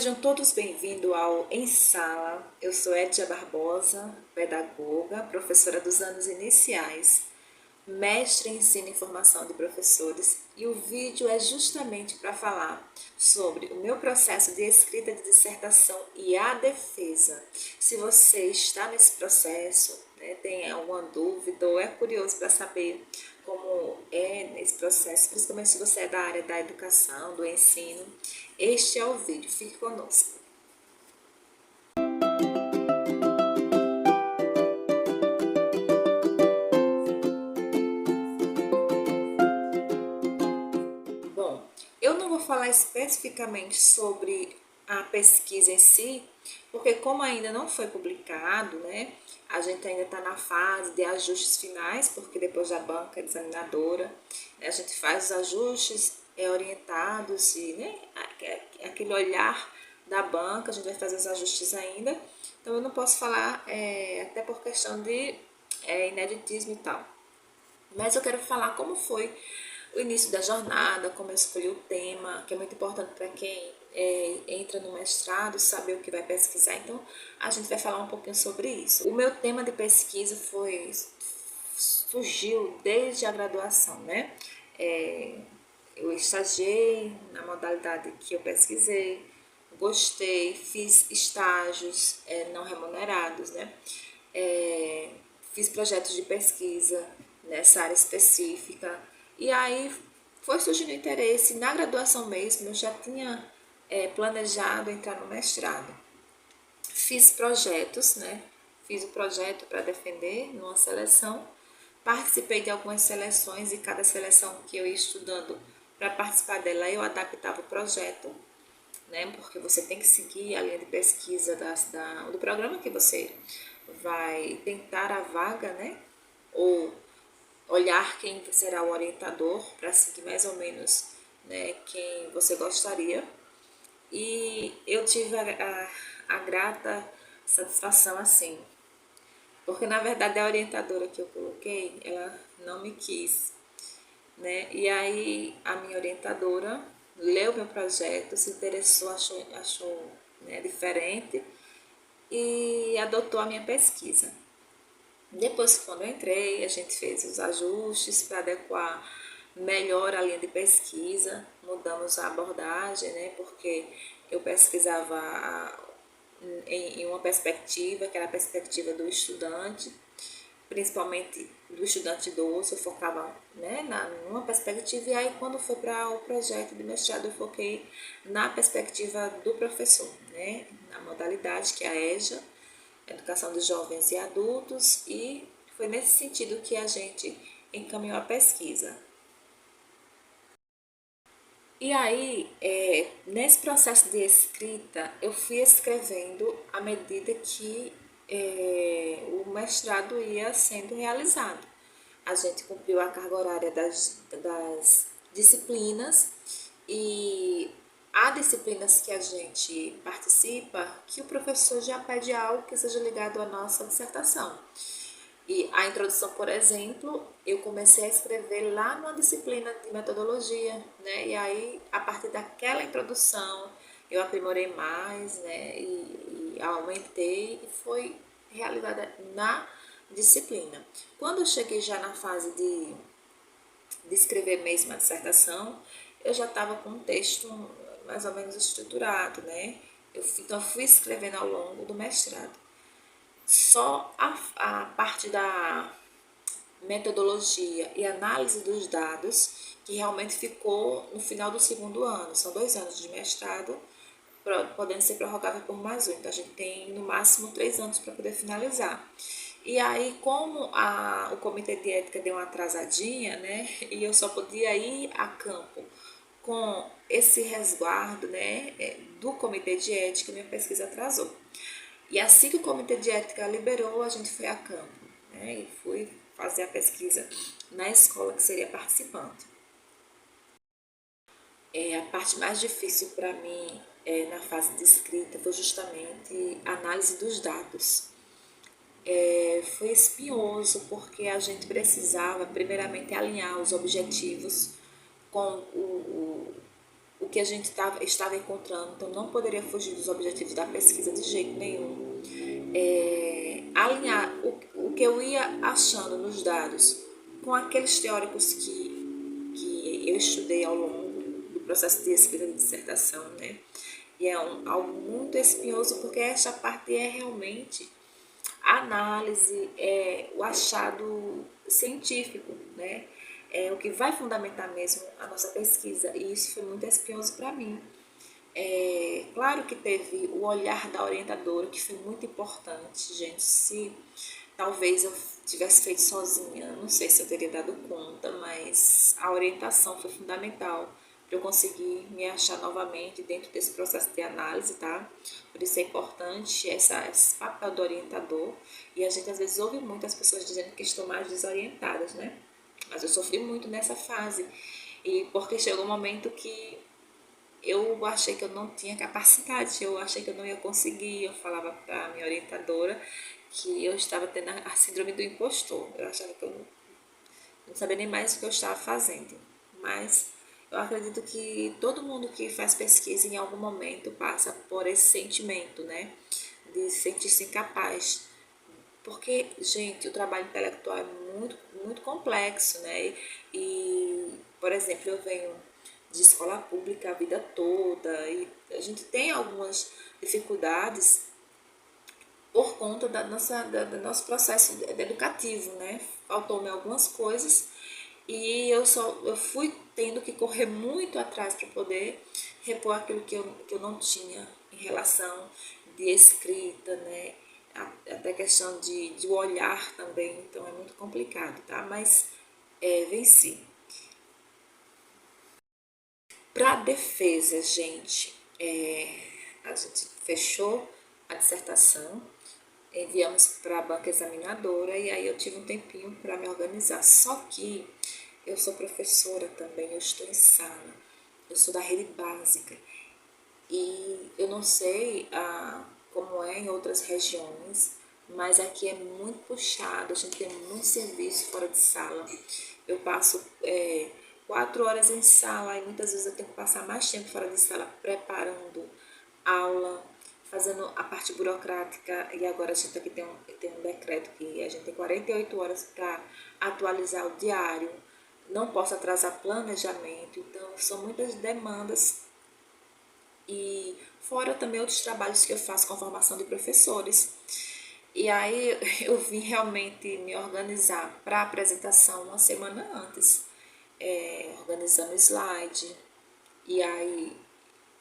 Sejam todos bem-vindos ao Em Sala. Eu sou Edja Barbosa, pedagoga, professora dos anos iniciais, mestre em ensino e formação de professores, e o vídeo é justamente para falar sobre o meu processo de escrita de dissertação e a defesa. Se você está nesse processo, tem alguma dúvida ou é curioso para saber como é esse processo, principalmente se você é da área da educação, do ensino, este é o vídeo. Fique conosco. Bom, eu não vou falar especificamente sobre a pesquisa em si, porque como ainda não foi publicado, a gente ainda está na fase de ajustes finais, porque depois da banca examinadora, a gente faz os ajustes orientados e aquele olhar da banca, a gente vai fazer os ajustes ainda, então eu não posso falar, até por questão de ineditismo e tal. Mas eu quero falar como foi o início da jornada, como eu escolhi o tema, que é muito importante para quem entra no mestrado, saber o que vai pesquisar. Então, a gente vai falar um pouquinho sobre isso. O meu tema de pesquisa surgiu desde a graduação, eu estagiei na modalidade que eu pesquisei, gostei, fiz estágios não remunerados, fiz projetos de pesquisa nessa área específica, e aí foi surgindo interesse. Na graduação mesmo, eu já tinha planejado entrar no mestrado. Fiz projetos, fiz o projeto para defender numa seleção, participei de algumas seleções e cada seleção que eu ia estudando, para participar dela eu adaptava o projeto, porque você tem que seguir a linha de pesquisa do programa que você vai tentar a vaga, ou olhar quem será o orientador para seguir mais ou menos quem você gostaria. E eu tive a grata satisfação assim, porque na verdade a orientadora que eu coloquei, ela não me quis, E aí a minha orientadora leu meu projeto, se interessou, achou diferente e adotou a minha pesquisa. Depois, quando eu entrei, a gente fez os ajustes para adequar melhor a linha de pesquisa, mudamos a abordagem, porque eu pesquisava em uma perspectiva, que era a perspectiva do estudante, principalmente do estudante idoso, eu focava numa perspectiva, e aí quando foi para o projeto de mestrado eu foquei na perspectiva do professor, na modalidade que é a EJA, Educação de Jovens e Adultos, e foi nesse sentido que a gente encaminhou a pesquisa. E aí, nesse processo de escrita, eu fui escrevendo à medida que o mestrado ia sendo realizado. A gente cumpriu a carga horária das disciplinas, e há disciplinas que a gente participa que o professor já pede algo que seja ligado à nossa dissertação. E a introdução, por exemplo, eu comecei a escrever lá numa disciplina de metodologia, E aí, a partir daquela introdução, eu aprimorei mais, E aumentei, e foi realizada na disciplina. Quando eu cheguei já na fase de escrever mesmo a dissertação, eu já estava com um texto mais ou menos estruturado, Então, eu fui escrevendo ao longo do mestrado. Só a parte da metodologia e análise dos dados que realmente ficou no final do segundo ano. São 2 anos de mestrado, podendo ser prorrogável por mais um. Então, a gente tem no máximo 3 anos para poder finalizar. E aí, como o comitê de ética deu uma atrasadinha, e eu só podia ir a campo com esse resguardo, do comitê de ética, minha pesquisa atrasou. E assim que o comitê de ética liberou, a gente foi a campo, e fui fazer a pesquisa na escola que seria participante. A parte mais difícil para mim na fase de escrita foi justamente a análise dos dados. Foi espinhoso, porque a gente precisava primeiramente alinhar os objetivos com o que a gente estava encontrando, então não poderia fugir dos objetivos da pesquisa de jeito nenhum. Alinhar o que eu ia achando nos dados com aqueles teóricos que eu estudei ao longo do processo de escrita de dissertação, né? E é algo muito espinhoso, porque esta parte é realmente a análise, o achado científico, né? É o que vai fundamentar mesmo a nossa pesquisa, e isso foi muito espinhoso para mim. Claro que teve o olhar da orientadora, que foi muito importante, gente. Se talvez eu tivesse feito sozinha, não sei se eu teria dado conta, mas a orientação foi fundamental para eu conseguir me achar novamente dentro desse processo de análise, tá? Por isso é importante esse papel do orientador. E a gente às vezes ouve muito as pessoas dizendo que estão mais desorientadas, né? Mas eu sofri muito nessa fase. E porque chegou um momento que eu achei que eu não tinha capacidade, eu achei que eu não ia conseguir. Eu falava para a minha orientadora que eu estava tendo a síndrome do impostor. Eu achava que eu não sabia nem mais o que eu estava fazendo. Mas eu acredito que todo mundo que faz pesquisa em algum momento passa por esse sentimento, né? De sentir-se incapaz. Porque, gente, o trabalho intelectual é muito, muito complexo, né? Por exemplo, eu venho de escola pública a vida toda e a gente tem algumas dificuldades por conta do nosso processo educativo, né? Faltou-me algumas coisas e eu fui tendo que correr muito atrás para poder repor aquilo que eu não tinha em relação de escrita, né? Até questão de olhar também, então é muito complicado, tá? Mas venci. Para defesa, gente, a gente fechou a dissertação, enviamos para a banca examinadora e aí eu tive um tempinho para me organizar. Só que eu sou professora também, eu estou em sala, eu sou da rede básica e eu não sei como é em outras regiões, mas aqui é muito puxado, a gente tem muito serviço fora de sala. Eu passo 4 horas em sala e muitas vezes eu tenho que passar mais tempo fora de sala preparando aula, fazendo a parte burocrática. E agora a gente aqui tem um decreto que a gente tem 48 horas para atualizar o diário, não posso atrasar planejamento, então são muitas demandas. E fora também outros trabalhos que eu faço com a formação de professores. E aí eu vim realmente me organizar para a apresentação uma semana antes, organizando slide. E aí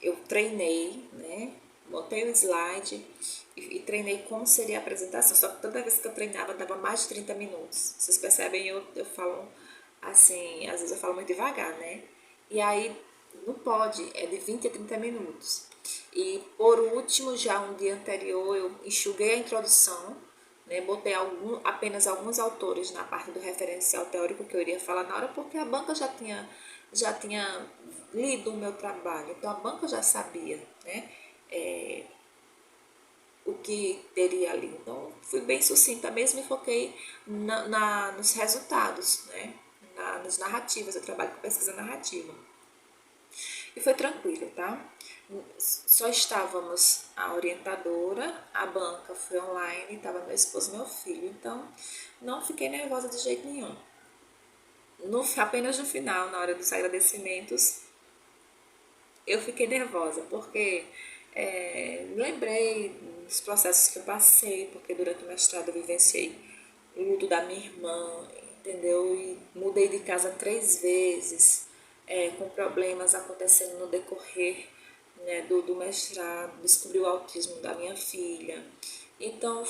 eu treinei, né? Botei o slide e treinei como seria a apresentação. Só que toda vez que eu treinava dava mais de 30 minutos. Vocês percebem, eu falo assim, às vezes eu falo muito devagar, né? E aí não pode, é de 20 a 30 minutos. E por último, já um dia anterior, eu enxuguei a introdução, né? Botei apenas alguns autores na parte do referencial teórico que eu iria falar na hora, porque a banca já tinha lido o meu trabalho, então a banca já sabia, né? O que teria ali. Então, fui bem sucinta mesmo e foquei nos resultados, né? Nas narrativas, eu trabalho com pesquisa narrativa. E foi tranquilo, tá? Só estávamos a orientadora, a banca foi online, estava meu esposo e meu filho, então não fiquei nervosa de jeito nenhum. Apenas no final, na hora dos agradecimentos, eu fiquei nervosa, porque lembrei dos processos que eu passei, porque durante o mestrado eu vivenciei o luto da minha irmã, entendeu? E mudei de casa 3 vezes, com problemas acontecendo no decorrer, né, do mestrado, descobri o autismo da minha filha. Então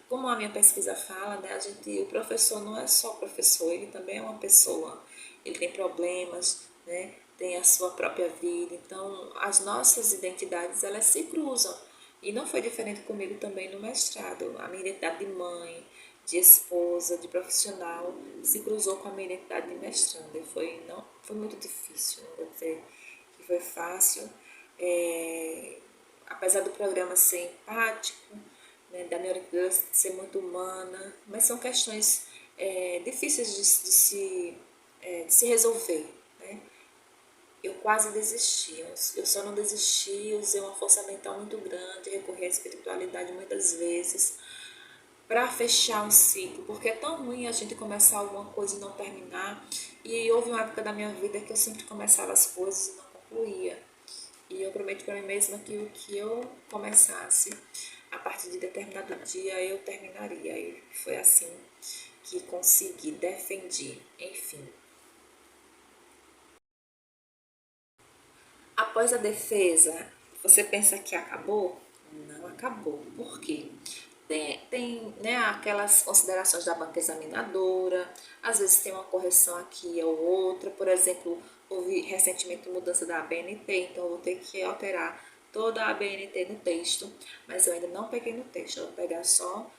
como a minha pesquisa fala, né, o professor não é só professor, ele também é uma pessoa, ele tem problemas, né, tem a sua própria vida, então as nossas identidades elas se cruzam. E não foi diferente comigo também no mestrado. A minha identidade de mãe, de esposa, de profissional se cruzou com a minha identidade de mestranda. Não, foi muito difícil, não vou dizer que foi fácil. Apesar do programa ser empático, né, da minha orientadora ser muito humana, mas são questões difíceis de se resolver, né? Eu quase desisti. Eu só não desisti, usei uma força mental muito grande, recorri à espiritualidade muitas vezes para fechar um ciclo, porque é tão ruim a gente começar alguma coisa e não terminar. E houve uma época da minha vida que eu sempre começava as coisas e não concluía. E eu prometi para mim mesma que o que eu começasse, a partir de determinado dia eu terminaria. E foi assim que consegui, defendi, enfim. Após a defesa, você pensa que acabou? Não acabou. Por quê? Tem né, aquelas considerações da banca examinadora, às vezes tem uma correção aqui ou outra, por exemplo, houve recentemente mudança da ABNT, então eu vou ter que alterar toda a ABNT no texto, mas eu ainda não peguei no texto, eu vou pegar só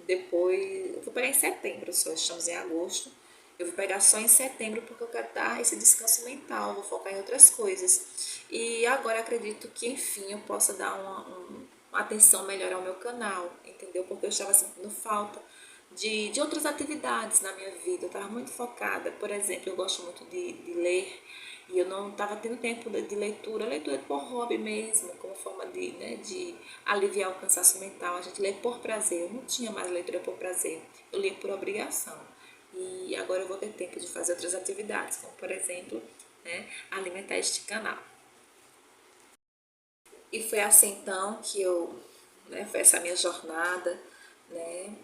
depois, eu vou pegar em setembro só, estamos em agosto, eu vou pegar só em setembro porque eu quero dar esse descanso mental, vou focar em outras coisas. E agora acredito que, enfim, eu possa dar uma atenção melhor ao meu canal, entendeu? Porque eu estava sentindo falta de outras atividades na minha vida. Eu estava muito focada. Por exemplo, eu gosto muito de ler e eu não estava tendo tempo de leitura. Leitura por hobby mesmo, como forma de aliviar o cansaço mental. A gente lê por prazer. Eu não tinha mais leitura por prazer. Eu lia por obrigação. E agora eu vou ter tempo de fazer outras atividades, como por exemplo, né, alimentar este canal. E foi assim então que foi essa minha jornada, né?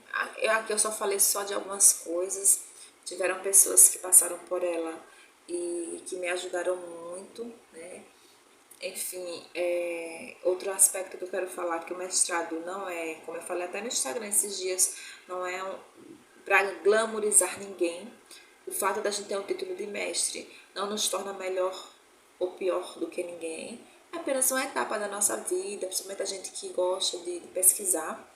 Aqui eu só falei só de algumas coisas, tiveram pessoas que passaram por ela e que me ajudaram muito, né? Enfim, outro aspecto que eu quero falar, que o mestrado não é, como eu falei até no Instagram esses dias, não é para glamorizar ninguém. O fato da gente ter um título de mestre não nos torna melhor ou pior do que ninguém. É apenas uma etapa da nossa vida, principalmente a gente que gosta de pesquisar.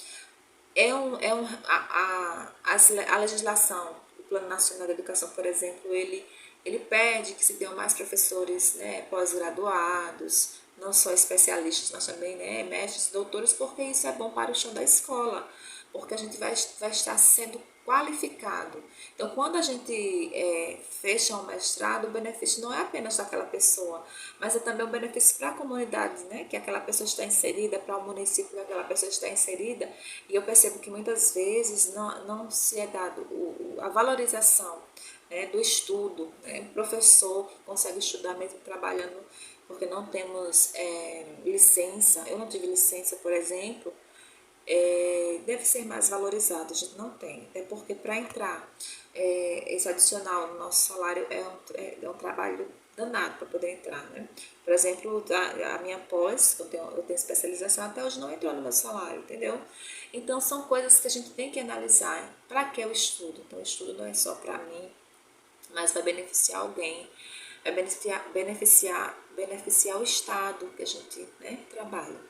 A legislação, o Plano Nacional de Educação, por exemplo, ele pede que se tenham mais professores, né, pós-graduados, não só especialistas, mas também, né, mestres, doutores, porque isso é bom para o chão da escola, porque a gente vai estar sendo qualificado. Então, quando a gente fecha um mestrado, o benefício não é apenas daquela pessoa, mas é também um benefício para a comunidade, né, que aquela pessoa está inserida, para o município que aquela pessoa está inserida. E eu percebo que muitas vezes não se é dado a valorização, né, do estudo. Né? O professor consegue estudar mesmo trabalhando, porque não temos licença. Eu não tive licença, por exemplo, deve ser mais valorizado, a gente não tem, até porque para entrar esse adicional no nosso salário é um trabalho danado para poder entrar, né? Por exemplo, a minha pós, eu tenho especialização, até hoje não entrou no meu salário, entendeu? Então são coisas que a gente tem que analisar. Para que o estudo? Então o estudo não é só para mim, mas vai beneficiar alguém, vai beneficiar o Estado que a gente, né, trabalha.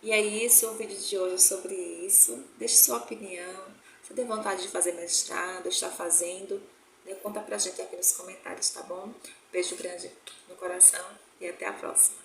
E é isso, o vídeo de hoje é sobre isso. Deixe sua opinião. Se tem vontade de fazer mestrado, está fazendo, né? Conta pra gente aqui nos comentários, tá bom? Beijo grande no coração e até a próxima.